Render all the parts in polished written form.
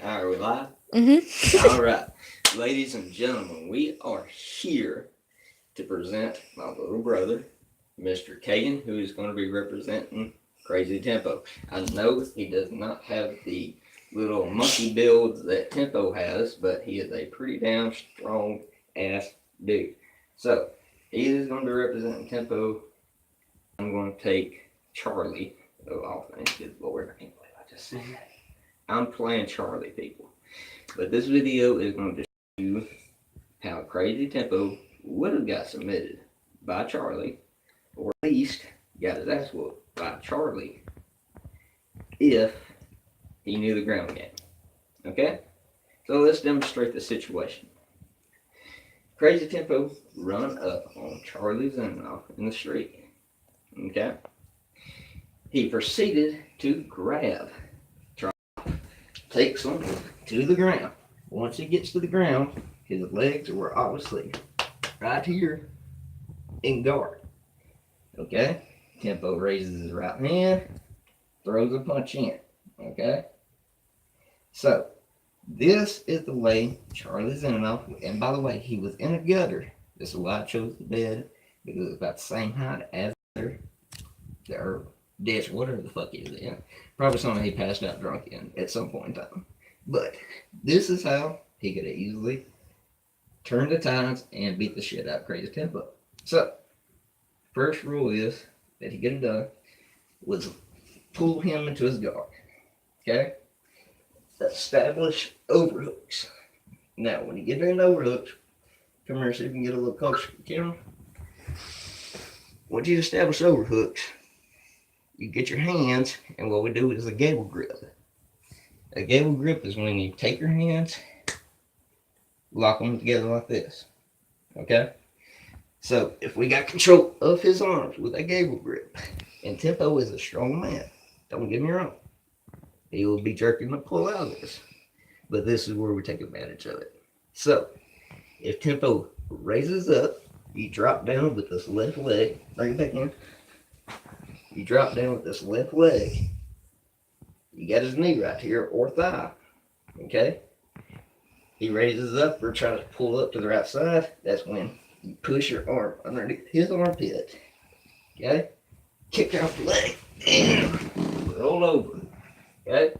Are we live? Mm-hmm. All right. Ladies and gentlemen, we are here to present my little brother, Mr. Kagan, who is going to be representing Crazy Tempo. I know he does not have the little monkey build that Tempo has, but he is a pretty damn strong ass dude. So, he is going to be representing Tempo. I'm going to take Charlie. Oh, all things, good lord, I can't believe I just said that. I'm playing Charlie, people. But this video is going to show you how Crazy Tempo would have got submitted by Charlie, or at least got his ass whooped by Charlie, if he knew the ground game. Okay? So let's demonstrate the situation. Crazy Tempo run up on Charlie Zelenoff in the street. Okay? He proceeded to grab Charlie, takes him to the ground. Once he gets to the ground, his legs were obviously right here in guard. Okay? Tempo raises his right hand, throws a punch in. Okay? So, this is the way Charlie Zelenoff, and by the way, he was in a gutter. This is why I chose the bed, because it's about the same height as their ditch, whatever the fuck he was in. Probably something he passed out drunk in at some point in time. But this is how he could have easily turned the tides and beat the shit out of Crazy Tempo. So, first rule is that he could have done was pull him into his guard. Okay? Establish overhooks. Now, when you get in overhooks, come here so you can get a little closer to the camera. Once you establish overhooks, you get your hands, and what we do is a gable grip. A gable grip is when you take your hands, lock them together like this. Okay? So, if we got control of his arms with a gable grip, and Tempo is a strong man, don't get me wrong, he will be jerking the pull out of this. But this is where we take advantage of it. So, if Tempo raises up, you drop down with this left leg, bring it back in. You drop down with this left leg. You got his knee right here or thigh. Okay? He raises up or tries to pull up to the right side. That's when you push your arm underneath his armpit. Okay? Kick out the leg and roll over. Okay?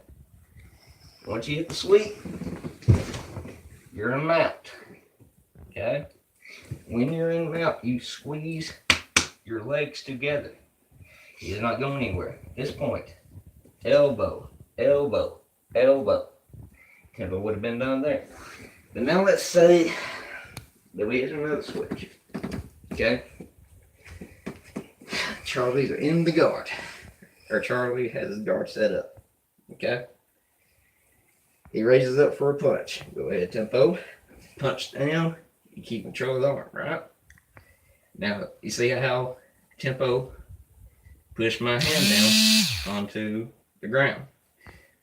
Once you hit the sweep, you're in mount. Okay? When you're in mount, you squeeze your legs together. He's not going anywhere. At this point, elbow, elbow, elbow. Tempo would have been done there. But now let's say that we hit another switch. Okay? Charlie's in the guard. Or Charlie has his guard set up. Okay? He raises up for a punch. Go ahead, Tempo. Punch down. You keep control of the arm, right? Now, you see how Tempo pushed my hand down onto the ground.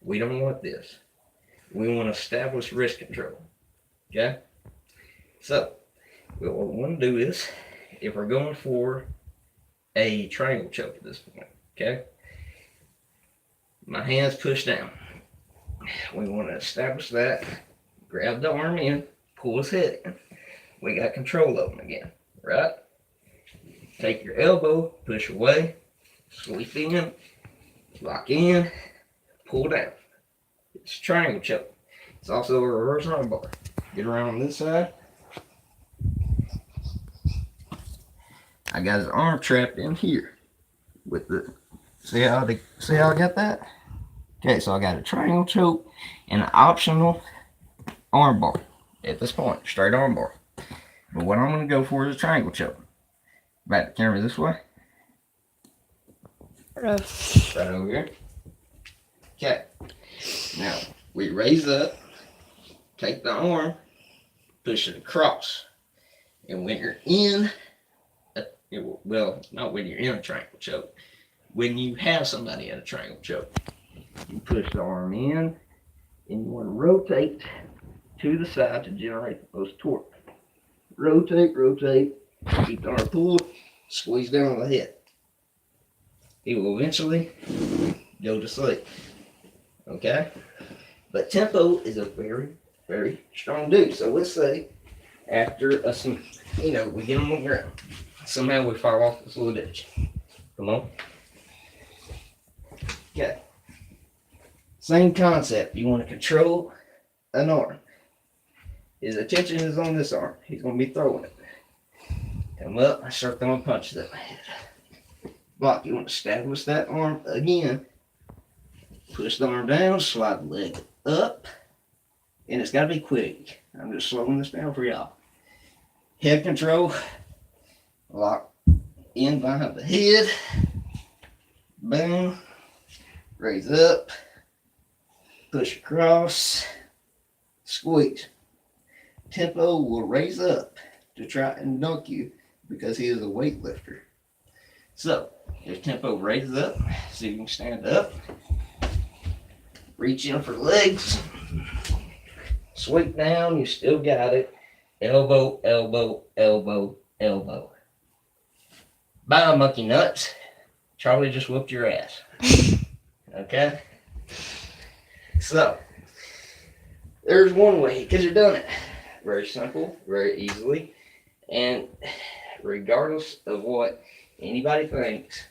We don't want this. We want to establish wrist control. Okay? So, what we want to do is, if we're going for a triangle choke at this point, okay? My hands push down. We want to establish that. Grab the arm in, pull his head in. We got control of him again, right? Take your elbow, push away, sweep in, lock in, pull down. It's a triangle choke. It's also a reverse arm bar. Get around on this side. I got his arm trapped in here with the. See how I got that? Okay, so I got a triangle choke and an optional arm bar at this point, straight arm bar. But what I'm going to go for is a triangle choke. Back the camera this way. Right over here. Okay. Now, we raise up, take the arm, push it across. And when you're in, well, not when you're in a triangle choke, when you have somebody in a triangle choke, you push the arm in, and you want to rotate to the side to generate the most torque. Rotate, rotate, keep the arm pulled, squeeze down on the head. He will eventually go to sleep. Okay? But Tempo is a very, very strong dude. So let's say after we get him on the ground. Somehow we fall off this little ditch. Come on. Okay. Same concept. You want to control an arm. His attention is on this arm. He's going to be throwing it. Come up, I start throwing punches at my head. Block. You want to establish that arm again. Push the arm down, slide the leg up. And it's got to be quick. I'm just slowing this down for y'all. Head control. Lock in behind the head. Boom. Raise up. Push across. Squeeze. Tempo will raise up to try and dunk you because he is a weightlifter. So, if Tempo raises up, see if you can stand up. Reach in for legs. Sweep down, you still got it. Elbow, elbow, elbow, elbow. Bye, monkey nuts. Charlie just whooped your ass. Okay? So, there's one way, because you're doing it. Very simple, very easily. And regardless of what anybody thinks,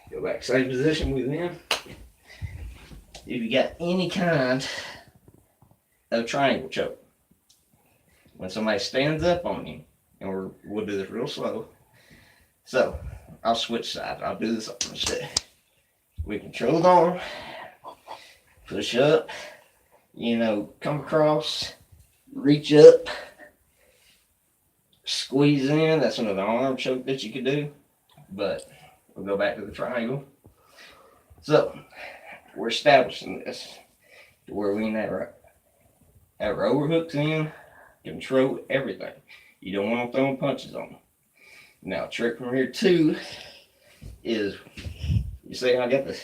go back, same position with them. If you got any kind of triangle choke, when somebody stands up on you, and we'll do this real slow. So, I'll switch sides. I'll do this instead. We control the arm, push up, come across, reach up, squeeze in. That's another arm choke that you could do, but we'll go back to the triangle. So, we're establishing this to where we have our overhooks in, control everything. You don't want them throwing punches on them. Now, trick from here too is, you see I got this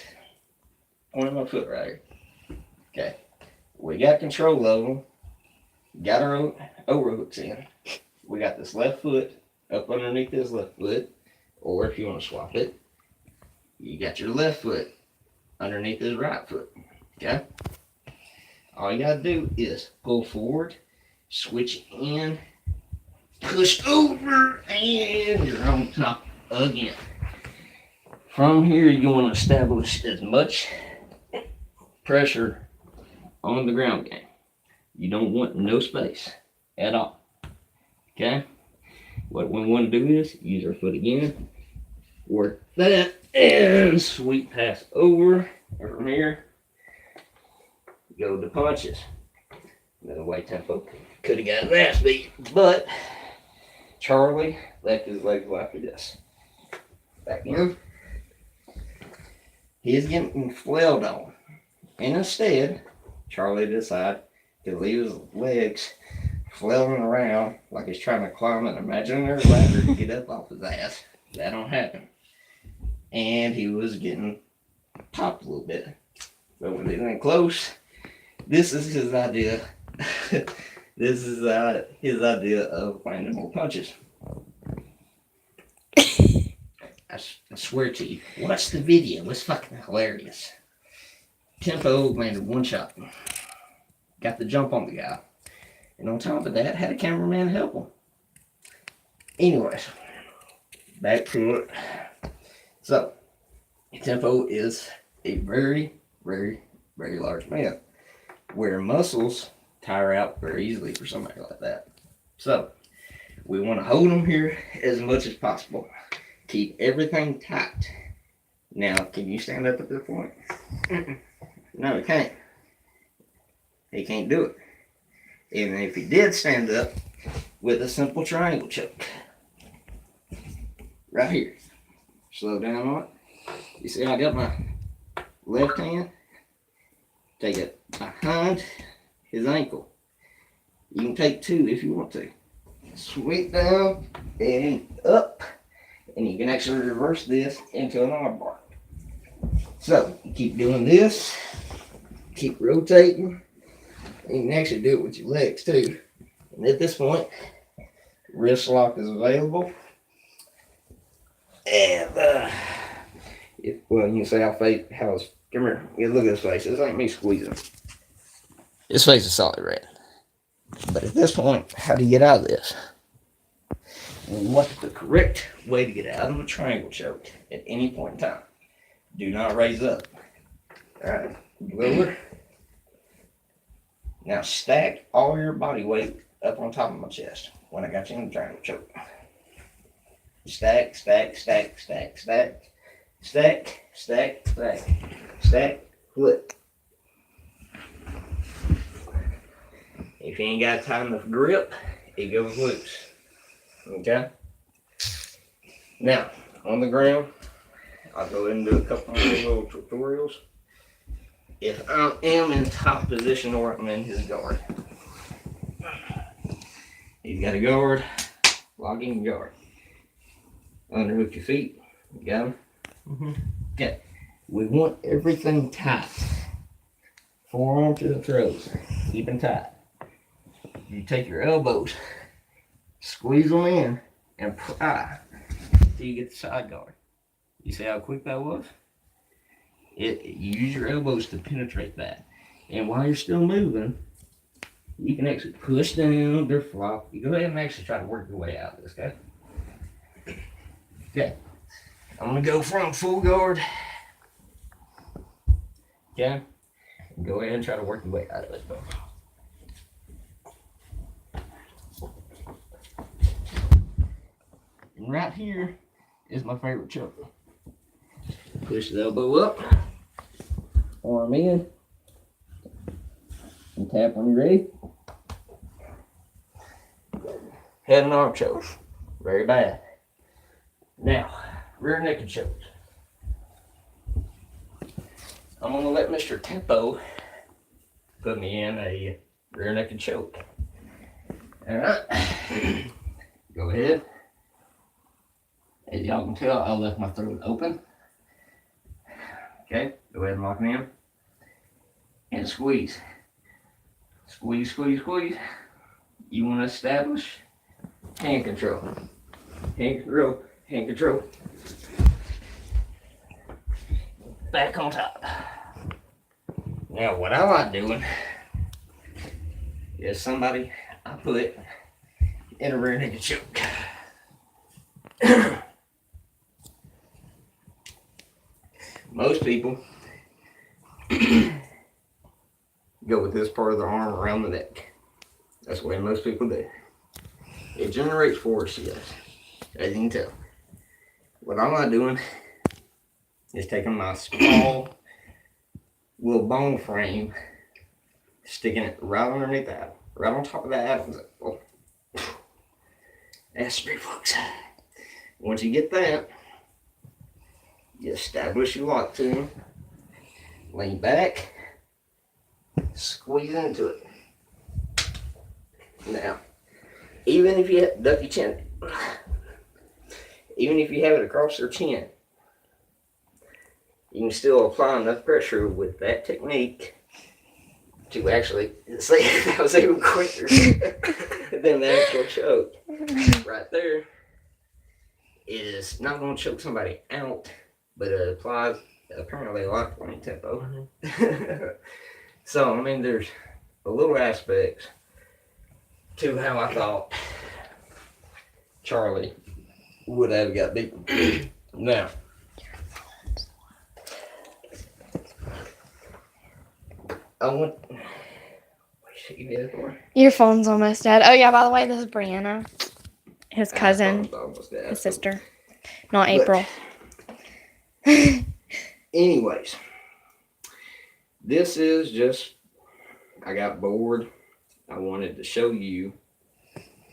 point of my foot right here. Okay, we got control of them, got our overhooks in. We got this left foot up underneath this left foot, or if you want to swap it, you got your left foot underneath his right foot. Okay? All you gotta do is pull forward, switch in, push over, and you're on top again. From here, you want to establish as much pressure on the ground game. You don't want no space at all. Okay? What we want to do is use our foot again, work that, and sweep pass over. And from here, go to punches. Another way Tempo could have got his ass beat, but Charlie left his legs like this. Back in. He's getting flailed on. And instead, Charlie decided to leave his legs flailing around like he's trying to climb an imaginary ladder to get up off his ass. That don't happen. And he was getting popped a little bit. But when he went close, this is his idea. This is his idea of landing more punches. I swear to you, watch the video. It's fucking hilarious. Tempo landed one shot. Got the jump on the guy. And on top of that, had a cameraman help him. Anyways, back to it. So, Tempo is a very, very, very large man, where muscles tire out very easily for somebody like that. So, we want to hold him here as much as possible. Keep everything tight. Now, can you stand up at this point? No, he can't. He can't do it. Even if he did stand up with a simple triangle choke. Right here. Slow down on it. You see I got my left hand. Take it behind his ankle. You can take two if you want to. Sweep down and up. And you can actually reverse this into an arm bar. So, keep doing this. Keep rotating. And you can actually do it with your legs too. And at this point, wrist lock is available. And, you can say come here, look at his face. This ain't me squeezing. His face is solid red. But at this point, how do you get out of this? And what's the correct way to get out of a triangle choke at any point in time? Do not raise up. Alright, lower. Now stack all your body weight up on top of my chest when I got you in the triangle choke. Stack, stack, stack, stack, stack, stack, stack, stack, stack, flip. If you ain't got time to grip, it goes loose. Okay? Now, on the ground, I'll go ahead and do a couple more little tutorials. If I am in top position or I'm in his guard. He's got a guard, lock in guard. Underhook your feet, you got them? Mm-hmm. Okay, we want everything tight. Forearm to the throat, keep them tight. You take your elbows, squeeze them in, and pry till you get the side guard. You see how quick that was? You use your elbows to penetrate that. And while you're still moving, you can actually push down their flop. You go ahead and actually try to work your way out of this, okay? Okay. I'm going to go from full guard. Okay? Go ahead and try to work your way out of it. And right here is my favorite choke. Push the elbow up, arm in, and tap when you're ready. Head and arm choke. Very bad. Now, rear naked choke. I'm going to let Mr. Tempo put me in a rear naked choke. Alright. Go ahead. As y'all can tell, I left my throat open. Okay, go ahead and lock me in. And squeeze. Squeeze, squeeze, squeeze. You want to establish hand control. Hand control, hand control. Back on top. Now, what I like doing is somebody I put in a rear naked choke. Most people go with this part of the arm around the neck. That's the way most people do. It generates force, yes, as you can tell. What I'm not doing is taking my small little bone frame, sticking it right underneath that, right on top of that. Oh, that's reflux. Once you get that, you establish your lock to him, lean back, squeeze into it. Now, even if you duck your chin, even if you have it across their chin, you can still apply enough pressure with that technique to actually say that was even quicker than the actual choke. Right there is not going to choke somebody out, but it applies apparently a lot of tempo. So, I mean, there's a little aspects to how I thought Charlie would have got beaten. Now, I want. Your phone's almost dead. Oh yeah, by the way, this is Brianna, his cousin, his sister, not April. Anyways, this is just, I got bored. I wanted to show you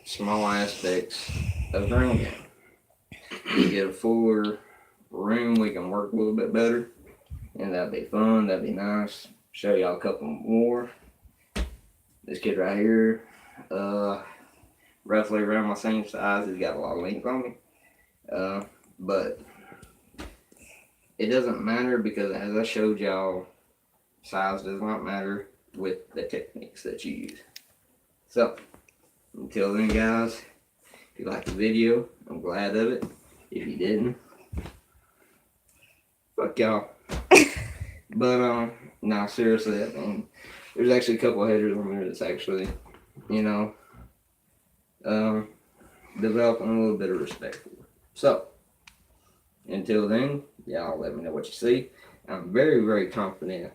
small aspects of the ground game. To get a fuller room, we can work a little bit better, and that'd be fun. That'd be nice. Show y'all a couple more. This kid right here, roughly around my same size. He's got a lot of length on me, but it doesn't matter because, as I showed y'all, size does not matter with the techniques that you use. So, until then, guys, if you liked the video, I'm glad of it. If you didn't, fuck y'all. But, no, seriously, I mean, there's actually a couple of headers on there that's actually, you know, developing a little bit of respect for. So, until then, y'all let me know what you see. I'm very, very confident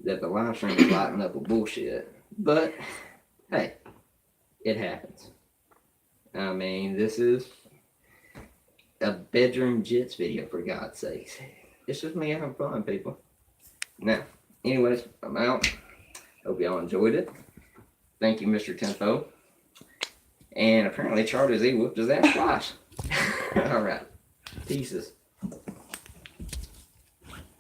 that the live stream is lighting up with bullshit. But, hey, it happens. I mean, this is a bedroom jits video, for God's sakes. It's just me having fun, people. Now, anyways, I'm out. Hope y'all enjoyed it. Thank you, Mr. Tempo. And apparently Charlie Z whooped his ass twice. All right. Pieces.